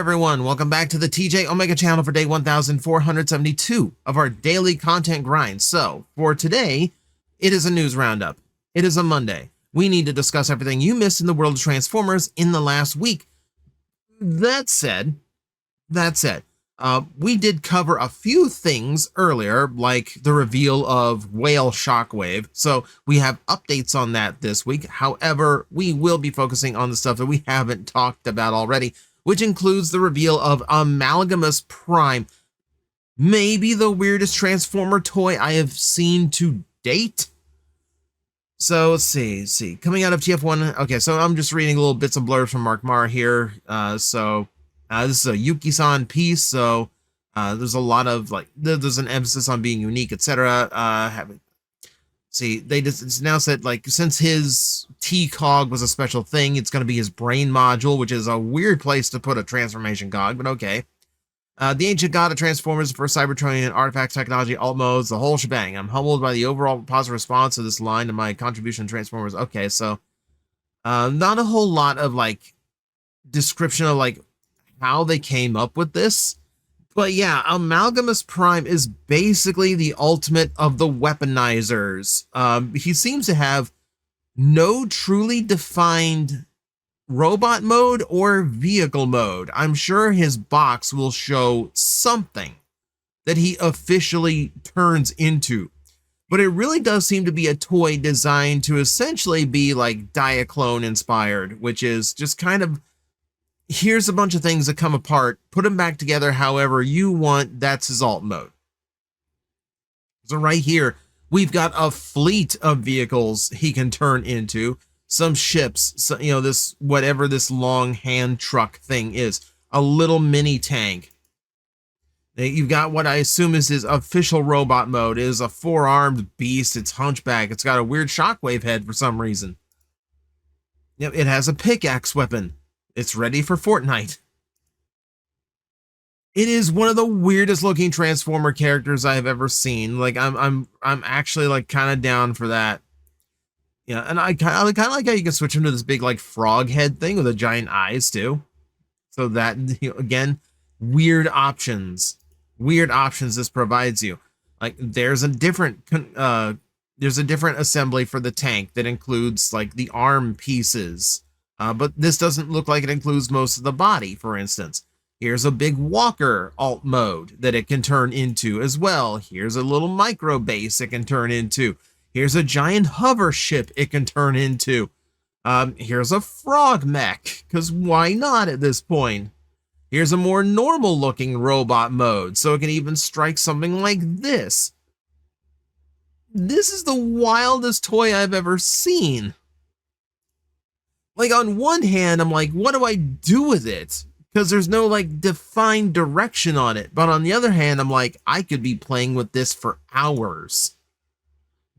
everyone, welcome back to the TJOmega channel for day 1472 of our daily content grind. So, for today, it is a news roundup. It is a Monday. We need to discuss everything you missed in the world of Transformers in the last week. That said, we did cover a few things earlier, like the reveal of Whale Shockwave, so we have updates on that this week. However, we will be focusing on the stuff that we haven't talked about already, which includes the reveal of Amalgamous Prime, maybe the weirdest Transformer toy I have seen to date. So let's see, coming out of TF1. Okay, so I'm just reading little bits of blurbs from Mark Marr here. This is a Yuki-san piece, so there's a lot of there's an emphasis on being unique, etc. They just now said, since his T-Cog was a special thing, it's going to be his brain module, which is a weird place to put a transformation cog, but okay. The Ancient God of Transformers, the first Cybertronian artifact technology, alt modes, the whole shebang. I'm humbled by the overall positive response to this line and my contribution to Transformers. Okay, so not a whole lot of description of how they came up with this. But yeah, Amalgamous Prime is basically the ultimate of the weaponizers. He seems to have no truly defined robot mode or vehicle mode. I'm sure his box will show something that he officially turns into. But it really does seem to be a toy designed to essentially be Diaclone inspired, which is just kind of, here's a bunch of things that come apart, put them back together however you want. That's his alt mode. So right here, we've got a fleet of vehicles he can turn into, some ships, so, this, whatever this long hand truck thing is, a little mini tank. You've got what I assume is his official robot mode. It is a four-armed beast. It's hunchback. It's got a weird shockwave head for some reason. Yep, it has a pickaxe weapon. It's ready for Fortnite. It is one of the weirdest looking Transformer characters I have ever seen. I'm actually kind of down for that. Yeah, and I kind of like how you can switch him to this big frog head thing with the giant eyes too. So that, again, weird options this provides you. There's a different assembly for the tank that includes the arm pieces. But this doesn't look like it includes most of the body, for instance. Here's a big walker alt mode that it can turn into as well. Here's a little micro base it can turn into. Here's a giant hover ship it can turn into. Here's a frog mech, because why not at this point? Here's a more normal looking robot mode, so it can even strike something like this. This is the wildest toy I've ever seen. On one hand, I'm what do I do with it? Because there's no defined direction on it. But on the other hand, I'm I could be playing with this for hours,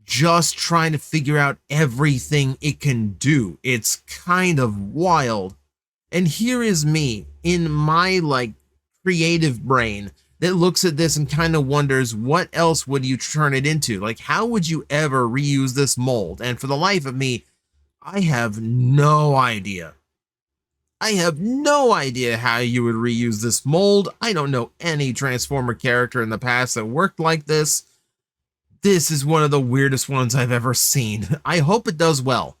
just trying to figure out everything it can do. It's kind of wild. And here is me in my creative brain that looks at this and kind of wonders, what else would you turn it into? How would you ever reuse this mold? And for the life of me, I have no idea. I have no idea how you would reuse this mold. I don't know any Transformer character in the past that worked like this. This is one of the weirdest ones I've ever seen. I hope it does well.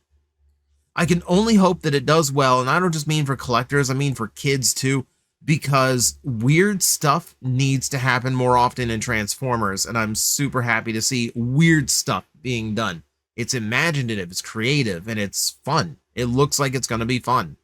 I can only hope that it does well, and I don't just mean for collectors, I mean for kids too, because weird stuff needs to happen more often in Transformers, and I'm super happy to see weird stuff being done. It's imaginative, it's creative, and it's fun. It looks like it's going to be fun.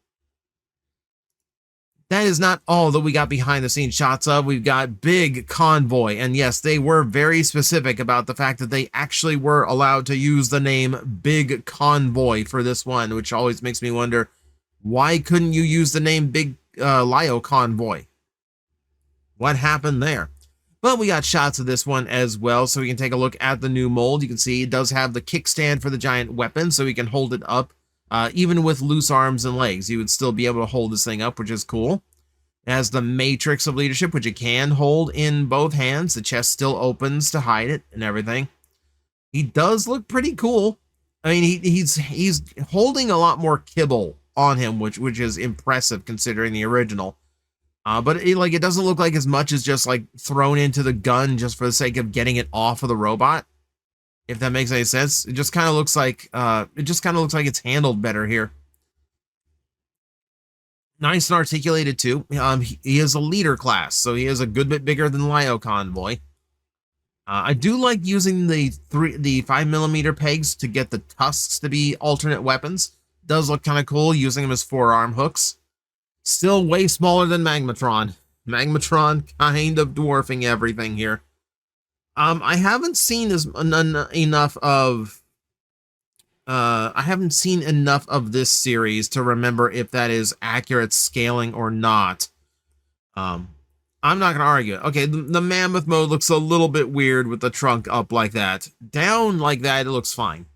That is not all that we got behind the scenes shots of. We've got Big Convoy, and yes, they were very specific about the fact that they actually were allowed to use the name Big Convoy for this one, which always makes me wonder, why couldn't you use the name Big Lio Convoy? What happened there? But we got shots of this one as well, so we can take a look at the new mold. You can see it does have the kickstand for the giant weapon, so we can hold it up. Even with loose arms and legs, you would still be able to hold this thing up, which is cool. It has the Matrix of Leadership, which it can hold in both hands. The chest still opens to hide it and everything. He does look pretty cool. I mean, he's holding a lot more kibble on him, which is impressive considering the original. But it doesn't look like as much as just like thrown into the gun just for the sake of getting it off of the robot. If that makes any sense, it just kind of looks like it's handled better here. Nice and articulated too. He is a leader class, so he is a good bit bigger than Lio Convoy. I do like using the 5mm pegs to get the tusks to be alternate weapons. Does look kind of cool using them as forearm hooks. Still way smaller than Magnetar. Magnetar kind of dwarfing everything here. I haven't seen enough of this series to remember if that is accurate scaling or not. I'm not gonna argue it. Okay, the mammoth mode looks a little bit weird with the trunk up like that. Down like that, it looks fine.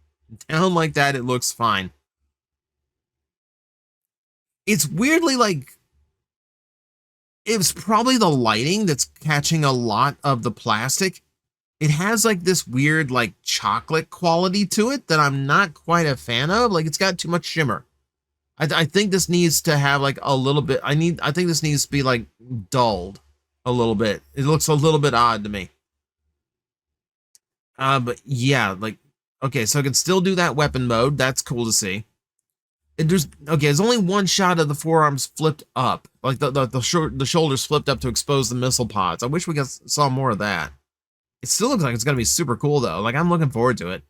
Down like that, it looks fine. It's weirdly like, it's probably the lighting that's catching a lot of the plastic. It has like this weird like chocolate quality to it that I'm not quite a fan of. Like, it's got too much shimmer. I think this needs to have like a little bit. I think this needs to be like dulled a little bit. It looks a little bit odd to me. But yeah, like, okay, so I can still do that weapon mode. That's cool to see. There's only one shot of the forearms flipped up, like the shoulders flipped up to expose the missile pods. I wish we saw more of that. It still looks like it's gonna be super cool though. Like, I'm looking forward to it.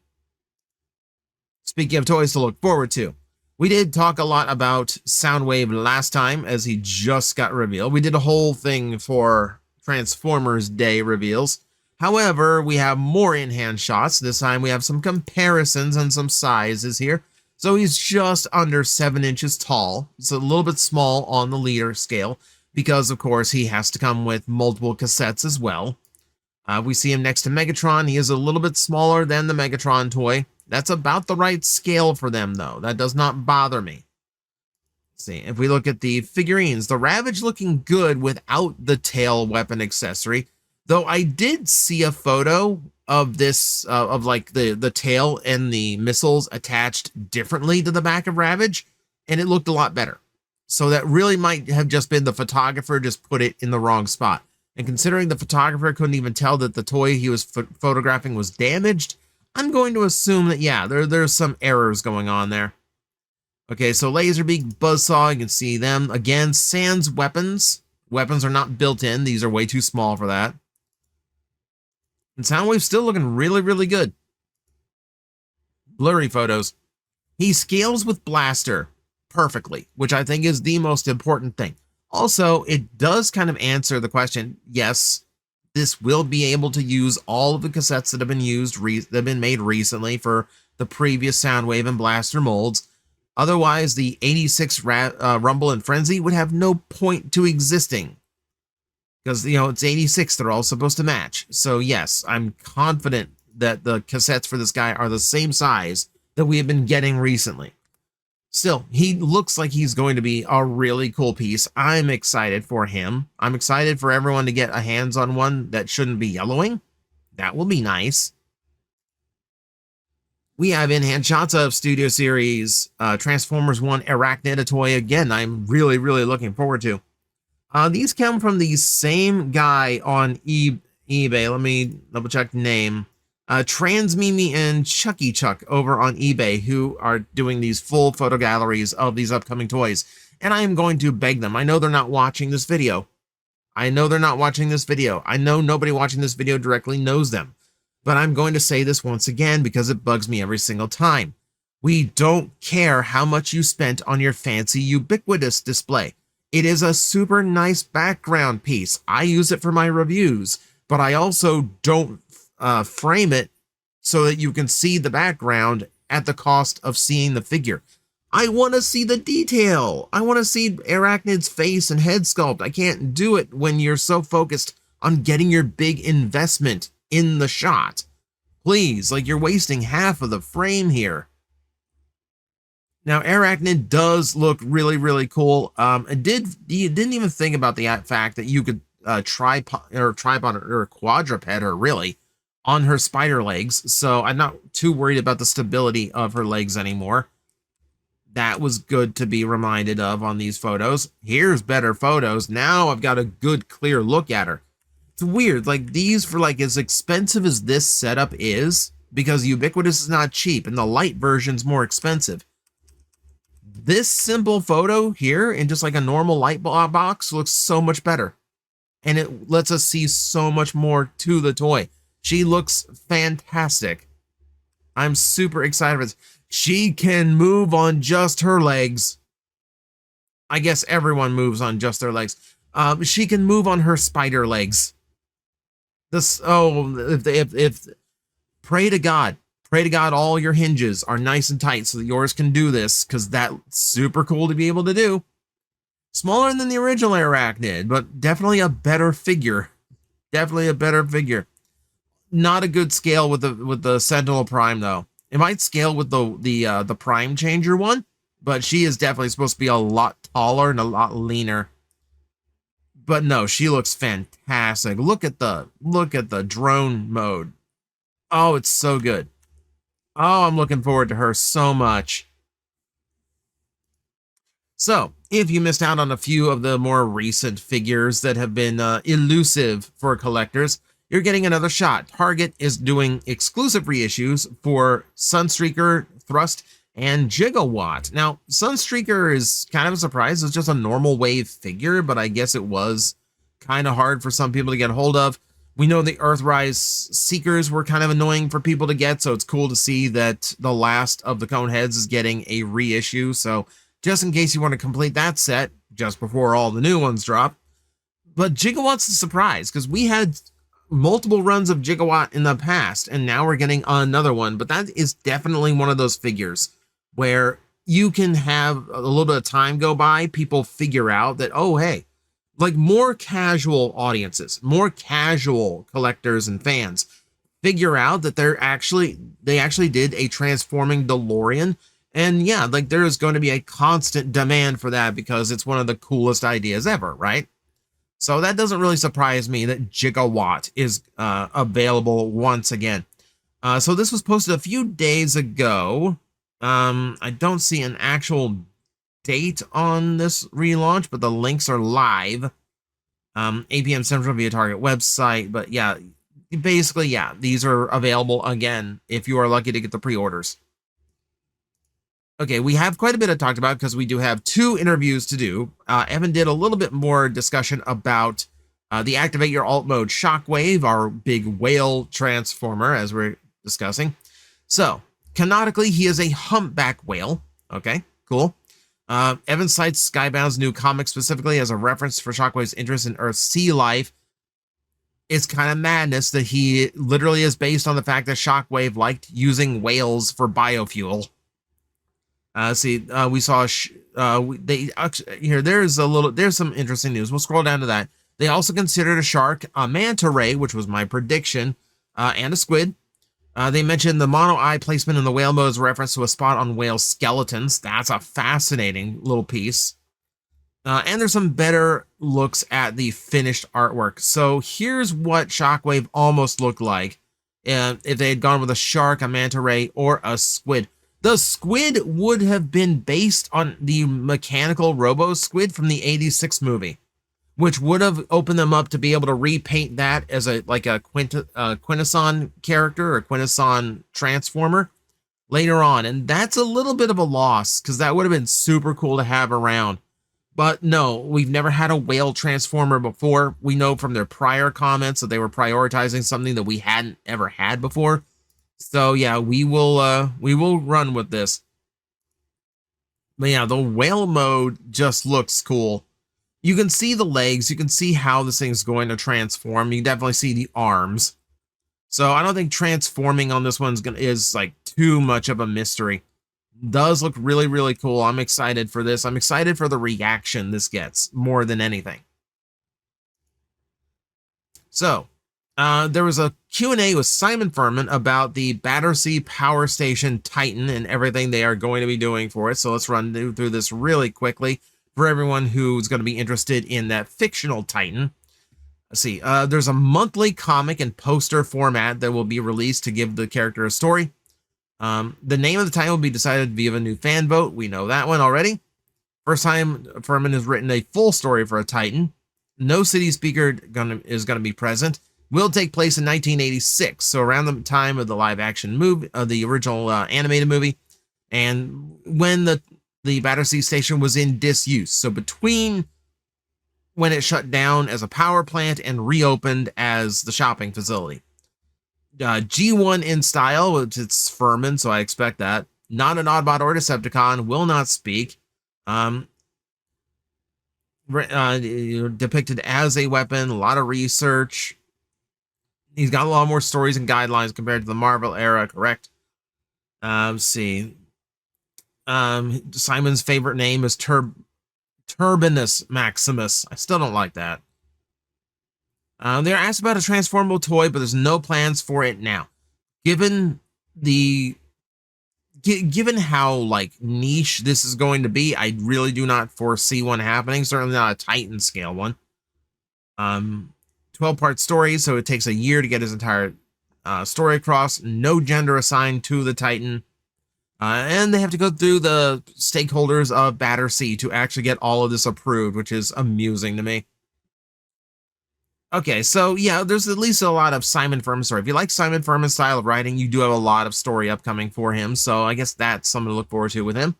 Speaking of toys to look forward to, we did talk a lot about Soundwave last time as he just got revealed. We did a whole thing for Transformers Day reveals. However, we have more in-hand shots. This time we have some comparisons and some sizes here. So he's just under 7 inches tall. It's a little bit small on the leader scale because, of course, he has to come with multiple cassettes as well. We see him next to Megatron. He is a little bit smaller than the Megatron toy. That's about the right scale for them, though. That does not bother me. Let's see, if we look at the figurines, the Ravage looking good without the tail weapon accessory. Though I did see a photo of this, of like the tail and the missiles attached differently to the back of Ravage, and it looked a lot better. So that really might have just been the photographer just put it in the wrong spot. And considering the photographer couldn't even tell that the toy he was photographing was damaged, I'm going to assume that, yeah, there's some errors going on there. Okay, so Laserbeak, Buzzsaw, you can see them. Again, sans weapons. Weapons are not built in. These are way too small for that. And Soundwave's still looking really, really good. Blurry photos. He scales with Blaster perfectly, which I think is the most important thing. Also, it does kind of answer the question, yes, this will be able to use all of the cassettes that have been used, that have been made recently for the previous Soundwave and Blaster molds. Otherwise, the 86 Rumble and Frenzy would have no point to existing. Because, you know, it's 86, they're all supposed to match. So yes, I'm confident that the cassettes for this guy are the same size that we have been getting recently. Still, he looks like he's going to be a really cool piece. I'm excited for him. I'm excited for everyone to get a hands on one that shouldn't be yellowing. That will be nice. We have in-hand shots of Studio Series Transformers One Arachne, a toy again I'm really, really looking forward to. These come from the same guy on eBay. Let me double check name. Transmimi and Chucky Chuck over on eBay, who are doing these full photo galleries of these upcoming toys. And I am going to beg them. I know they're not watching this video. I know nobody watching this video directly knows them. But I'm going to say this once again because it bugs me every single time. We don't care how much you spent on your fancy ubiquitous display. It is a super nice background piece. I use it for my reviews, but I also don't frame it so that you can see the background at the cost of seeing the figure. I want to see the detail. I want to see Arachnide's face and head sculpt. I can't do it when you're so focused on getting your big investment in the shot. Please, like, you're wasting half of the frame here. Now, Arachnid does look really, really cool. You didn't even think about the fact that you could tripod or quadruped her, really, on her spider legs. So I'm not too worried about the stability of her legs anymore. That was good to be reminded of on these photos. Here's better photos. Now I've got a good, clear look at her. It's weird, like these, for like as expensive as this setup is, because Ubiquitous is not cheap and the light version's more expensive. This simple photo here in just like a normal light box looks so much better. And it lets us see so much more to the toy. She looks fantastic. I'm super excited for this. She can move on just her legs. I guess everyone moves on just their legs. She can move on her spider legs. This, oh, if pray to God all your hinges are nice and tight so that yours can do this, because that's super cool to be able to do. Smaller than the original Arachnid, but definitely a better figure. Definitely a better figure. Not a good scale with the Sentinel Prime though. It might scale with the Prime Changer one, but she is definitely supposed to be a lot taller and a lot leaner. But no, she looks fantastic. Look at the drone mode. Oh, it's so good. Oh, I'm looking forward to her so much. So, if you missed out on a few of the more recent figures that have been elusive for collectors, you're getting another shot. Target is doing exclusive reissues for Sunstreaker, Thrust, and Gigawatt. Now, Sunstreaker is kind of a surprise. It's just a normal wave figure, but I guess it was kind of hard for some people to get a hold of. We know the Earthrise Seekers were kind of annoying for people to get, so it's cool to see that the last of the Coneheads is getting a reissue. So just in case you want to complete that set just before all the new ones drop. But Gigawatt's a surprise, because we had multiple runs of Gigawatt in the past, and now we're getting another one. But that is definitely one of those figures where you can have a little bit of time go by, people figure out that, oh, hey, like more casual audiences, more casual collectors and fans figure out that they actually did a transforming DeLorean. And yeah, like there is going to be a constant demand for that because it's one of the coolest ideas ever, right? So that doesn't really surprise me that Gigawatt is available once again. So this was posted a few days ago. I don't see an actual date on this relaunch, but the links are live. 8 p.m. Central via Target website. But yeah, basically, yeah, these are available again if you are lucky to get the pre-orders. Okay, we have quite a bit to talk about because we do have 2 interviews to do. Evan did a little bit more discussion about the Activate Your Alt Mode Shockwave, our big whale transformer, as we're discussing. So, canonically, he is a humpback whale. Okay, cool. Evan cites Skybound's new comic specifically as a reference for Shockwave's interest in Earth's sea life. It's kind of madness that he literally is based on the fact that Shockwave liked using whales for biofuel. We saw there's some interesting news. We'll scroll down to that. They also considered a shark, a manta ray, which was my prediction, and a squid. They mentioned the mono eye placement in the whale mode as a reference to a spot on whale skeletons. That's a fascinating little piece. And there's some better looks at the finished artwork. So here's what Shockwave almost looked like if they had gone with a shark, a manta ray, or a squid. The squid would have been based on the mechanical Robo Squid from the '86 movie, which would have opened them up to be able to repaint that as a Quintesson character or Quintesson transformer later on. And that's a little bit of a loss because that would have been super cool to have around. But no, we've never had a whale transformer before. We know from their prior comments that they were prioritizing something that we hadn't ever had before. So yeah, we will run with this. But yeah, the whale mode just looks cool. You can see the legs. You can see how this thing's going to transform. You can definitely see the arms. So I don't think transforming on this one's is like too much of a mystery. Does look really, really cool. I'm excited for this. I'm excited for the reaction this gets more than anything. So there was a Q&A with Simon Furman about the Battersea Power Station Titan and everything they are going to be doing for it. So let's run through this really quickly for everyone who's going to be interested in that fictional Titan. Let's see. There's a monthly comic and poster format that will be released to give the character a story. The name of the Titan will be decided via a new fan vote. We know that one already. First time Furman has written a full story for a Titan. No city speaker is going to be present. Will take place in 1986, so around the time of the live-action movie, the original animated movie, and when the Battersea Station was in disuse. So between when it shut down as a power plant and reopened as the shopping facility. G1 in style, which it's Furman, so I expect that. Not an Oddbot or Decepticon, will not speak. Depicted as a weapon, a lot of research. He's got a lot more stories and guidelines compared to the Marvel era, correct? Let's see. Simon's favorite name is Turbinus Maximus. I still don't like that. They're asked about a transformable toy, but there's no plans for it now. Given how like niche this is going to be, I really do not foresee one happening. Certainly not a Titan scale one. 12-part story, so it takes a year to get his entire story across. No gender assigned to the Titan. And they have to go through the stakeholders of Battersea to actually get all of this approved, which is amusing to me. Okay, so yeah, there's at least a lot of Simon Furman story. If you like Simon Furman's style of writing, you do have a lot of story upcoming for him, so I guess that's something to look forward to with him.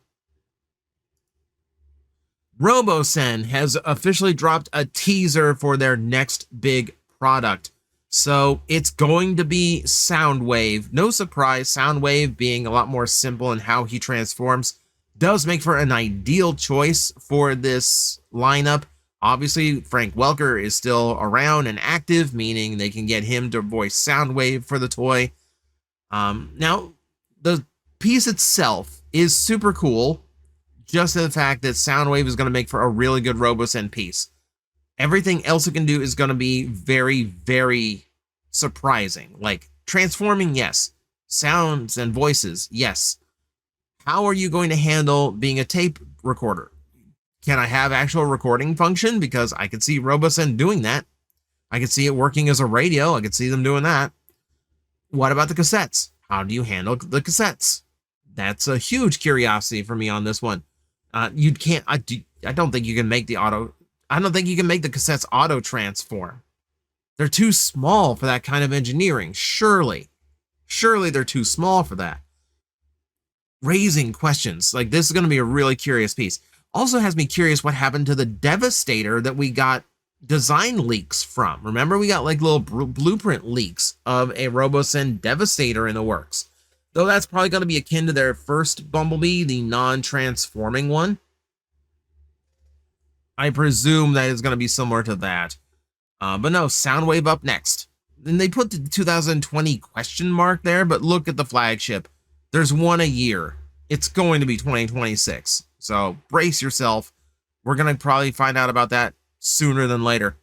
Robosen has officially dropped a teaser for their next big product. So it's going to be Soundwave. No surprise, Soundwave being a lot more simple in how he transforms does make for an ideal choice for this lineup. Obviously, Frank Welker is still around and active, meaning they can get him to voice Soundwave for the toy. Now, the piece itself is super cool, just the fact that Soundwave is going to make for a really good Robosen piece. Everything else it can do is going to be very, very surprising. Like, transforming, yes. Sounds and voices, yes. How are you going to handle being a tape recorder? Can I have actual recording function? Because I could see Robosen doing that. I could see it working as a radio. I could see them doing that. What about the cassettes? How do you handle the cassettes? That's a huge curiosity for me on this one. You can't. I don't think you can make the auto. I don't think you can make the cassettes auto transform. They're too small for that kind of engineering. Surely they're too small for that. Raising questions. Like, this is going to be a really curious piece. Also has me curious what happened to the Devastator that we got design leaks from. Remember, we got like little blueprint leaks of a Robosen Devastator in the works. Though that's probably going to be akin to their first Bumblebee, the non-transforming one. I presume that is going to be similar to that. But no, Soundwave up next. And they put the 2020 question mark there, but look at the flagship. There's one a year. It's going to be 2026. So brace yourself. We're going to probably find out about that sooner than later.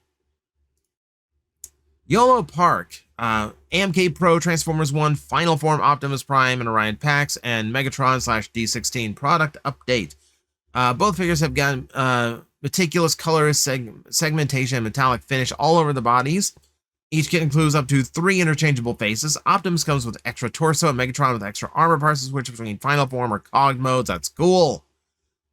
Yolo Park, AMK Pro Transformers 1 Final Form Optimus Prime and Orion Pax, and Megatron/D16 product update. Both figures have gotten meticulous color segmentation and metallic finish all over the bodies. Each kit includes up to 3 interchangeable faces. Optimus comes with extra torso, and Megatron with extra armor parts to switch between Final Form or COG modes. That's cool.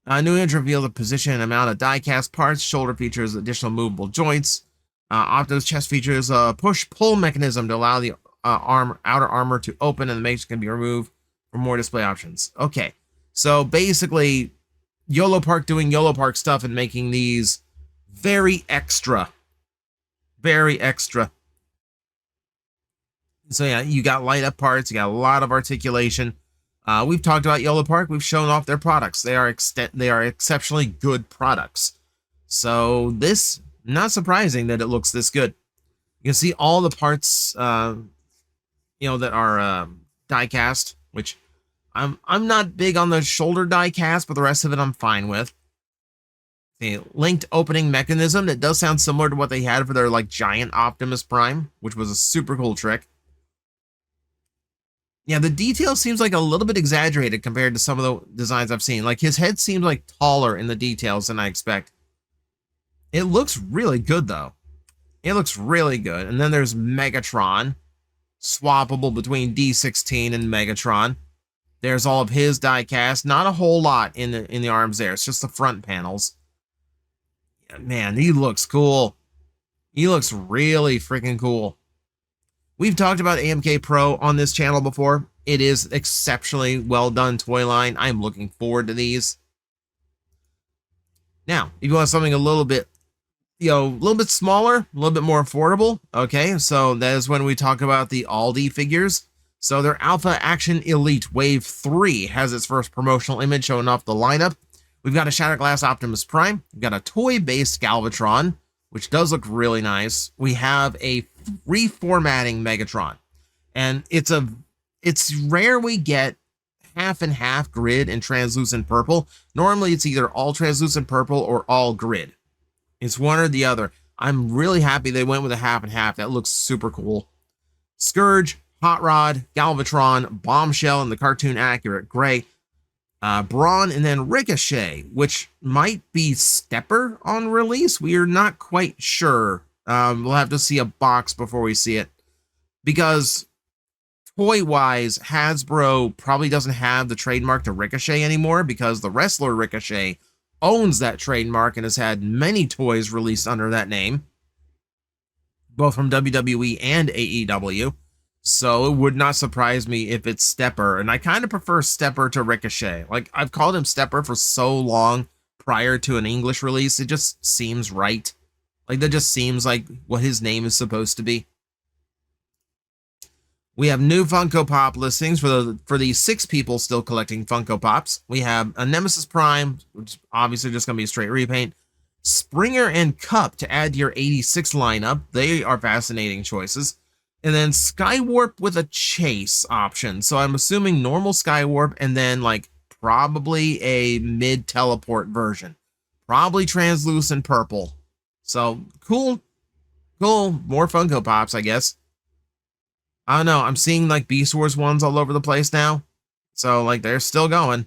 New image reveals the position and amount of die-cast parts. Shoulder features additional movable joints. Optimus chest features a push-pull mechanism to allow the outer armor to open, and the matrix can be removed for more display options. Okay, so basically, Yolo Park doing Yolo Park stuff and making these very extra. Very extra. So yeah, you got light-up parts. You got a lot of articulation. We've talked about Yolo Park. We've shown off their products. They are exceptionally good products. So this, not surprising that it looks this good. You can see all the parts, that are die-cast, which I'm not big on the shoulder die-cast, but the rest of it I'm fine with. The linked opening mechanism that does sound similar to what they had for their like giant Optimus Prime, which was a super cool trick. Yeah, the detail seems like a little bit exaggerated compared to some of the designs I've seen. Like, his head seems like taller in the details than I expect. It looks really good, though. It looks really good. And then there's Megatron, swappable between D16 and Megatron. There's all of his die cast. Not a whole lot in the arms there. It's just the front panels. Man, he looks cool. He looks really freaking cool. We've talked about AMK Pro on this channel before. It is exceptionally well done toy line. I'm looking forward to these. Now, if you want something a little bit, a little bit smaller, a little bit more affordable, okay, so that is when we talk about the Aldi figures. So their Alpha Action Elite Wave 3 has its first promotional image showing off the lineup. We've got a Shatterglass Optimus Prime. We've got a toy-based Galvatron, which does look really nice. We have a reformatting Megatron, and it's rare we get half and half grid and translucent purple. Normally it's either all translucent purple or all grid. It's one or the other. I'm really happy they went with a half and half. That looks super cool. Scourge, Hot Rod, Galvatron, Bombshell in the cartoon accurate gray, Brawn, and then Ricochet, which might be Stepper on release. We are not quite sure. We'll have to see a box before we see it, because toy-wise, Hasbro probably doesn't have the trademark to Ricochet anymore, because the wrestler Ricochet owns that trademark and has had many toys released under that name, both from WWE and AEW. So it would not surprise me if it's Stepper, and I kind of prefer Stepper to Ricochet. Like, I've called him Stepper for so long prior to an English release, it just seems right. Like, that just seems like what his name is supposed to be. We have new Funko Pop listings for the 6 people still collecting Funko Pops. We have a Nemesis Prime, which is obviously just going to be a straight repaint. Springer and Cup to add to your 86 lineup. They are fascinating choices. And then Skywarp with a chase option. So I'm assuming normal Skywarp and then like probably a mid teleport version. Probably translucent purple. So cool. More Funko Pops, I guess. I don't know. I'm seeing like Beast Wars ones all over the place now. So like they're still going.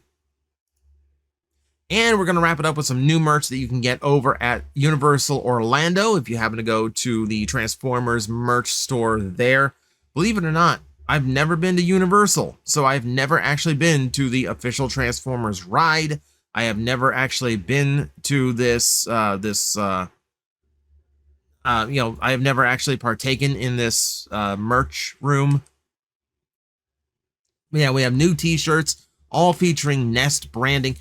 And we're going to wrap it up with some new merch that you can get over at Universal Orlando if you happen to go to the Transformers merch store there. Believe it or not, I've never been to Universal, so I've never actually been to the official Transformers ride. I have never actually been to I have never actually partaken in this merch room. Yeah, we have new t-shirts, all featuring Nest branding.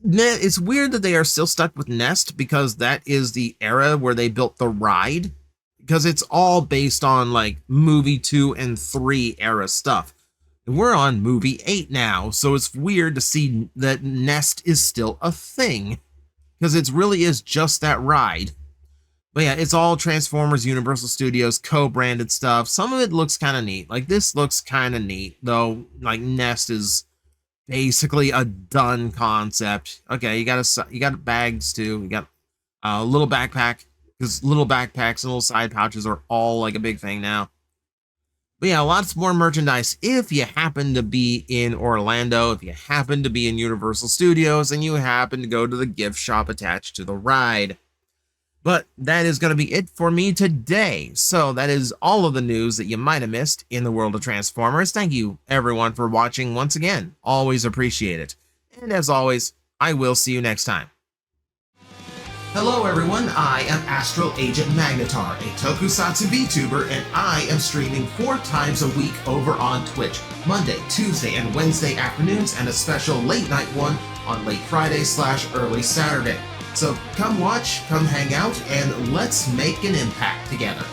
It's weird that they are still stuck with Nest, because that is the era where they built the ride, because it's all based on like movie 2 and 3 era stuff. And we're on movie 8 now, so it's weird to see that Nest is still a thing, because it really is just that ride. But yeah, it's all Transformers Universal Studios co-branded stuff. Some of it looks kind of neat. Like this looks kind of neat, though. Like Nest is basically a done concept. Okay, you got bags too. You got a little backpack, because little backpacks and little side pouches are all like a big thing now. But yeah, lots more merchandise. If you happen to be in Orlando, if you happen to be in Universal Studios, and you happen to go to the gift shop attached to the ride. But that is going to be it for me today. So that is all of the news that you might have missed in the world of Transformers. Thank you, everyone, for watching once again. Always appreciate it. And as always, I will see you next time. Hello, everyone. I am Astral Agent Magnetar, a Tokusatsu VTuber, and I am streaming 4 times a week over on Twitch, Monday, Tuesday, and Wednesday afternoons, and a special late night one on late Friday/early Saturday. So come watch, come hang out, and let's make an impact together.